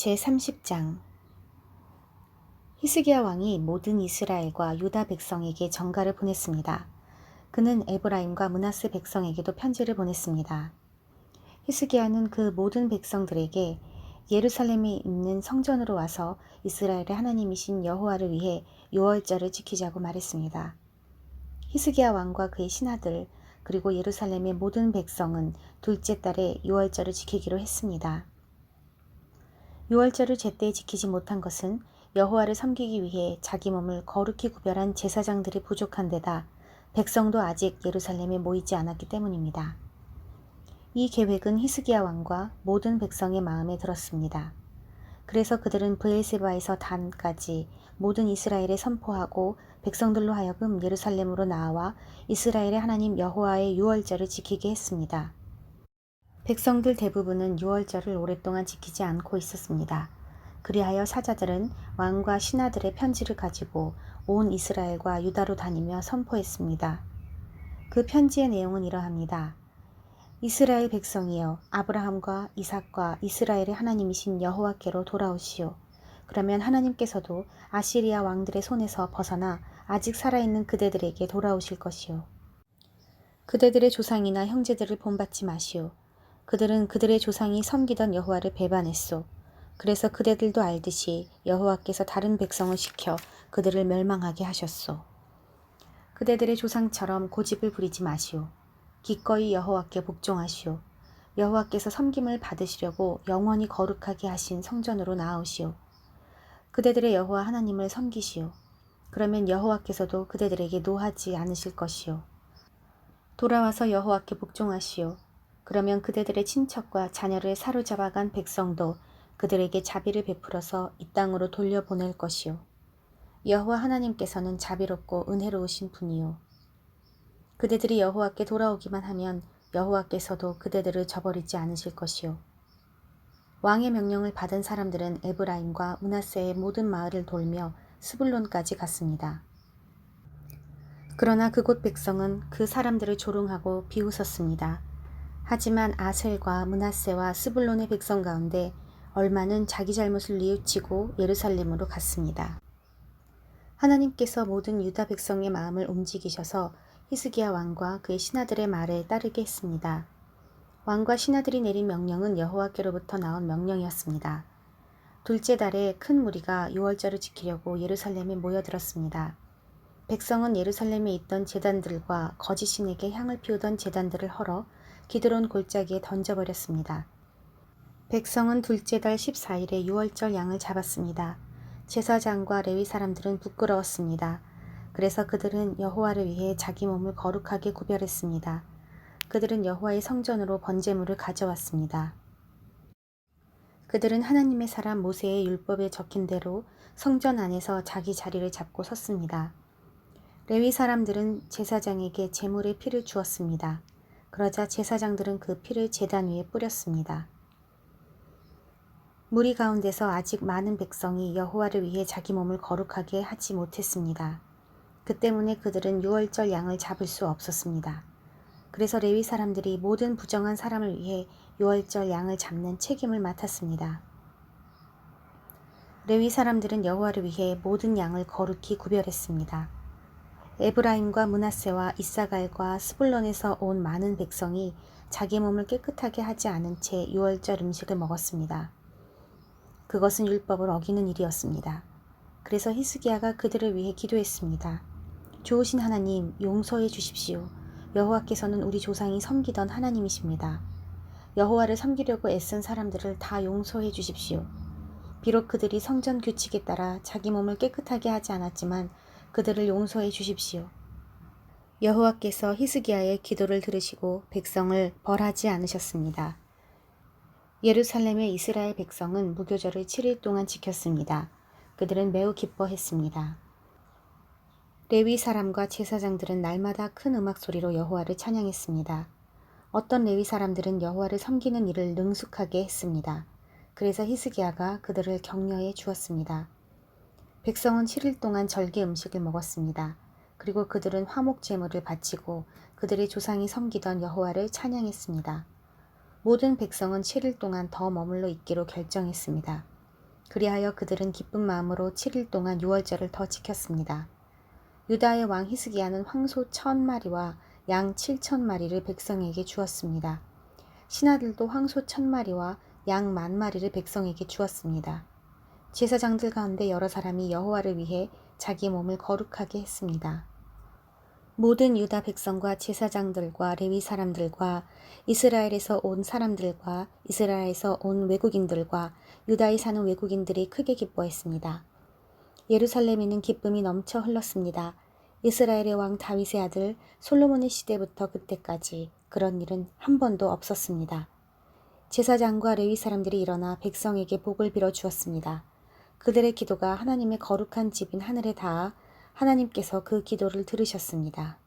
제30장 히스기야 왕이 모든 이스라엘과 유다 백성에게 전가를 보냈습니다. 그는 에브라임과 므낫세 백성에게도 편지를 보냈습니다. 히스기야는 그 모든 백성들에게 예루살렘에 있는 성전으로 와서 이스라엘의 하나님이신 여호와를 위해 유월절을 지키자고 말했습니다. 히스기야 왕과 그의 신하들 그리고 예루살렘의 모든 백성은 둘째 달에 유월절을 지키기로 했습니다. 유월절을 제때 지키지 못한 것은 여호와를 섬기기 위해 자기 몸을 거룩히 구별한 제사장들이 부족한 데다 백성도 아직 예루살렘에 모이지 않았기 때문입니다. 이 계획은 히스기야 왕과 모든 백성의 마음에 들었습니다. 그래서 그들은 브엘세바에서 단까지 모든 이스라엘에 선포하고 백성들로 하여금 예루살렘으로 나와 이스라엘의 하나님 여호와의 유월절을 지키게 했습니다. 백성들 대부분은 유월절을 오랫동안 지키지 않고 있었습니다. 그리하여 사자들은 왕과 신하들의 편지를 가지고 온 이스라엘과 유다로 다니며 선포했습니다. 그 편지의 내용은 이러합니다. 이스라엘 백성이여, 아브라함과 이삭과 이스라엘의 하나님이신 여호와께로 돌아오시오. 그러면 하나님께서도 아시리아 왕들의 손에서 벗어나 아직 살아있는 그대들에게 돌아오실 것이오. 그대들의 조상이나 형제들을 본받지 마시오. 그들은 그들의 조상이 섬기던 여호와를 배반했소. 그래서 그대들도 알듯이 여호와께서 다른 백성을 시켜 그들을 멸망하게 하셨소. 그대들의 조상처럼 고집을 부리지 마시오. 기꺼이 여호와께 복종하시오. 여호와께서 섬김을 받으시려고 영원히 거룩하게 하신 성전으로 나아오시오. 그대들의 여호와 하나님을 섬기시오. 그러면 여호와께서도 그대들에게 노하지 않으실 것이오. 돌아와서 여호와께 복종하시오. 그러면 그대들의 친척과 자녀를 사로잡아간 백성도 그들에게 자비를 베풀어서 이 땅으로 돌려보낼 것이오. 여호와 하나님께서는 자비롭고 은혜로우신 분이오. 그대들이 여호와께 돌아오기만 하면 여호와께서도 그대들을 저버리지 않으실 것이오. 왕의 명령을 받은 사람들은 에브라임과 므낫세의 모든 마을을 돌며 스불론까지 갔습니다. 그러나 그곳 백성은 그 사람들을 조롱하고 비웃었습니다. 하지만 아셀과 므낫세와 스불론의 백성 가운데 얼마는 자기 잘못을 뉘우치고 예루살렘으로 갔습니다. 하나님께서 모든 유다 백성의 마음을 움직이셔서 히스기야 왕과 그의 신하들의 말에 따르게 했습니다. 왕과 신하들이 내린 명령은 여호와께로부터 나온 명령이었습니다. 둘째 달에 큰 무리가 유월절을 지키려고 예루살렘에 모여들었습니다. 백성은 예루살렘에 있던 제단들과 거짓 신에게 향을 피우던 제단들을 헐어 기드론 골짜기에 던져버렸습니다. 백성은 둘째 달 14일에 유월절 양을 잡았습니다. 제사장과 레위 사람들은 부끄러웠습니다. 그래서 그들은 여호와를 위해 자기 몸을 거룩하게 구별했습니다. 그들은 여호와의 성전으로 번제물을 가져왔습니다. 그들은 하나님의 사람 모세의 율법에 적힌 대로 성전 안에서 자기 자리를 잡고 섰습니다. 레위 사람들은 제사장에게 제물의 피를 주었습니다. 그러자 제사장들은 그 피를 제단 위에 뿌렸습니다. 무리 가운데서 아직 많은 백성이 여호와를 위해 자기 몸을 거룩하게 하지 못했습니다. 그 때문에 그들은 유월절 양을 잡을 수 없었습니다. 그래서 레위 사람들이 모든 부정한 사람을 위해 유월절 양을 잡는 책임을 맡았습니다. 레위 사람들은 여호와를 위해 모든 양을 거룩히 구별했습니다. 에브라임과 므낫세와 이사갈과 스불론에서 온 많은 백성이 자기 몸을 깨끗하게 하지 않은 채 유월절 음식을 먹었습니다. 그것은 율법을 어기는 일이었습니다. 그래서 히스기야가 그들을 위해 기도했습니다. 좋으신 하나님, 용서해 주십시오. 여호와께서는 우리 조상이 섬기던 하나님이십니다. 여호와를 섬기려고 애쓴 사람들을 다 용서해 주십시오. 비록 그들이 성전 규칙에 따라 자기 몸을 깨끗하게 하지 않았지만 그들을 용서해 주십시오. 여호와께서 히스기야의 기도를 들으시고 백성을 벌하지 않으셨습니다. 예루살렘의 이스라엘 백성은 무교절을 7일 동안 지켰습니다. 그들은 매우 기뻐했습니다. 레위 사람과 제사장들은 날마다 큰 음악 소리로 여호와를 찬양했습니다. 어떤 레위 사람들은 여호와를 섬기는 일을 능숙하게 했습니다. 그래서 히스기야가 그들을 격려해 주었습니다. 백성은 7일 동안 절기 음식을 먹었습니다. 그리고 그들은 화목 제물을 바치고 그들의 조상이 섬기던 여호와를 찬양했습니다. 모든 백성은 7일 동안 더 머물러 있기로 결정했습니다. 그리하여 그들은 기쁜 마음으로 7일 동안 유월절을 더 지켰습니다. 유다의 왕 히스기야는 황소 1,000마리와 양 7,000마리를 백성에게 주었습니다. 신하들도 황소 1,000마리와 양 10,000마리를 백성에게 주었습니다. 제사장들 가운데 여러 사람이 여호와를 위해 자기 몸을 거룩하게 했습니다. 모든 유다 백성과 제사장들과 레위 사람들과 이스라엘에서 온 사람들과 이스라엘에서 온 외국인들과 유다에 사는 외국인들이 크게 기뻐했습니다. 예루살렘에는 기쁨이 넘쳐 흘렀습니다. 이스라엘의 왕 다윗의 아들 솔로몬의 시대부터 그때까지 그런 일은 한 번도 없었습니다. 제사장과 레위 사람들이 일어나 백성에게 복을 빌어 주었습니다. 그들의 기도가 하나님의 거룩한 집인 하늘에 닿아 하나님께서 그 기도를 들으셨습니다.